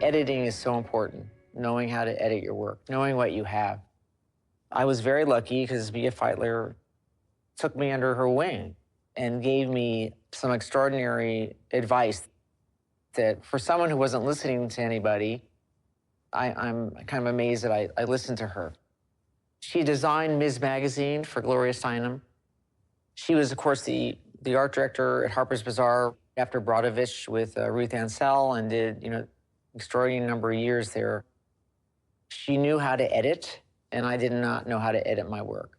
Editing is so important, knowing how to edit your work, knowing what you have. I was very lucky because Bea Feitler took me under her wing and gave me some extraordinary advice that for someone who wasn't listening to anybody, I'm kind of amazed that I listened to her. She designed Ms. Magazine for Gloria Steinem. She was, of course, the art director at Harper's Bazaar after Brodovich with Ruth Ansel and did, extraordinary number of years there. She knew how to edit, and I did not know how to edit my work.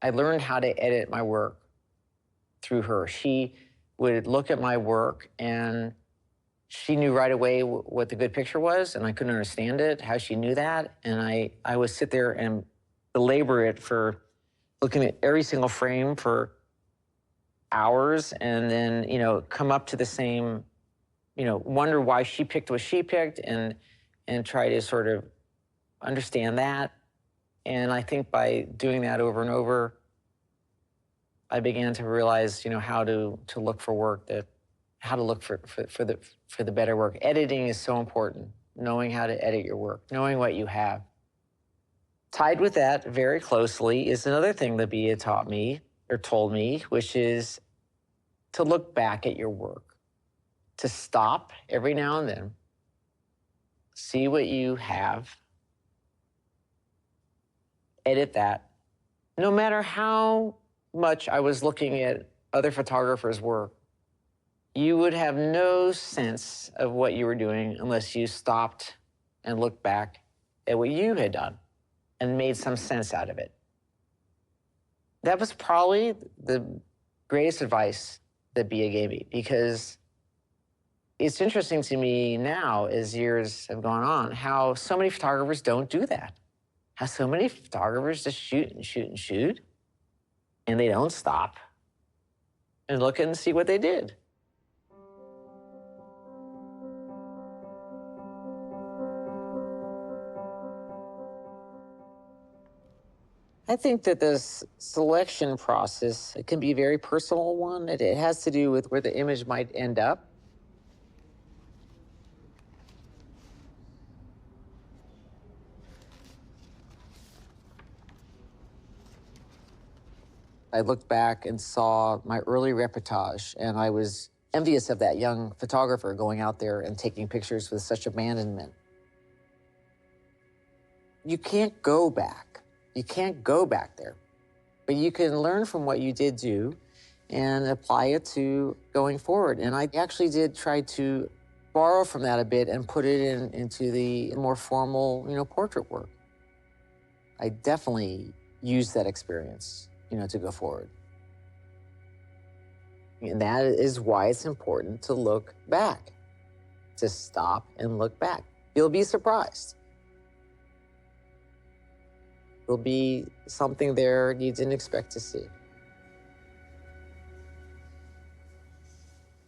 I learned how to edit my work through her. She would look at my work, and she knew right away what the good picture was, and I couldn't understand it, how she knew that. And I would sit there and belabor it for looking at every single frame for hours, and then, come up to the same, wonder why she picked what she picked and try to sort of understand that. And I think by doing that over and over, I began to realize, how to look for work how to look for the better work. Editing is so important, knowing how to edit your work, knowing what you have. Tied with that very closely is another thing that Bea taught me or told me, which is to look back at your work, to stop every now and then, see what you have, edit that. No matter how much I was looking at other photographers' work, you would have no sense of what you were doing unless you stopped and looked back at what you had done and made some sense out of it. That was probably the greatest advice that Bea gave me, because it's interesting to me now, as years have gone on, how so many photographers don't do that. How so many photographers just shoot and shoot and shoot, and they don't stop and look and see what they did. I think that this selection process, it can be a very personal one. It has to do with where the image might end up. I looked back and saw my early reportage, and I was envious of that young photographer going out there and taking pictures with such abandonment. You can't go back. You can't go back there, but you can learn from what you did do and apply it to going forward. And I actually did try to borrow from that a bit and put it into the more formal, portrait work. I definitely used that experience, to go forward. And that is why it's important to look back, to stop and look back. You'll be surprised. There'll be something there you didn't expect to see.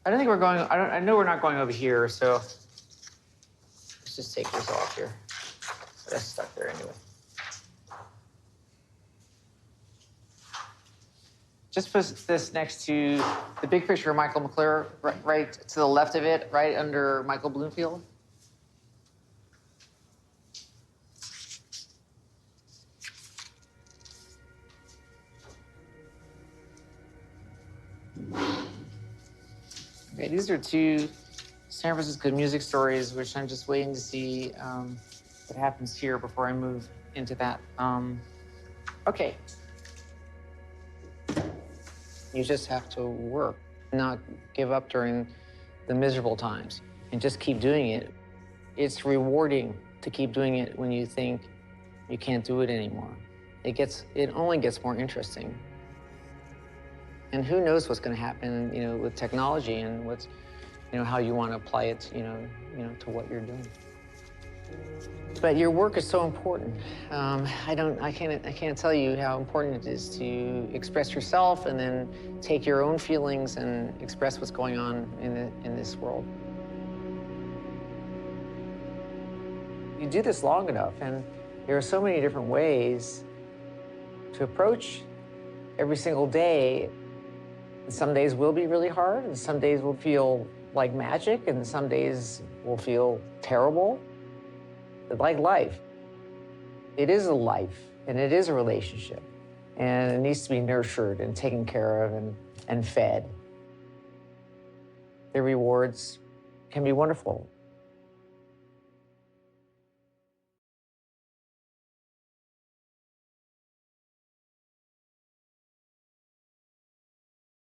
I don't think we're going, I know we're not going over here, so let's just take this off here. That's stuck there anyway. Just put this next to the big picture of Michael McClure, right to the left of it, right under Michael Bloomfield. Okay, these are two San Francisco music stories, which I'm just waiting to see what happens here before I move into that. Okay. You just have to work, not give up during the miserable times, and just keep doing it. It's rewarding to keep doing it when you think you can't do it anymore. It only gets more interesting. And who knows what's going to happen, with technology and what's, how you want to apply it, to what you're doing. But your work is so important. I can't tell you how important it is to express yourself and then take your own feelings and express what's going on in this world. You do this long enough, and there are so many different ways to approach every single day. Some days will be really hard, and some days will feel like magic, and some days will feel terrible. like life. It is a life and it is a relationship, and it needs to be nurtured and taken care of and fed. The rewards can be wonderful.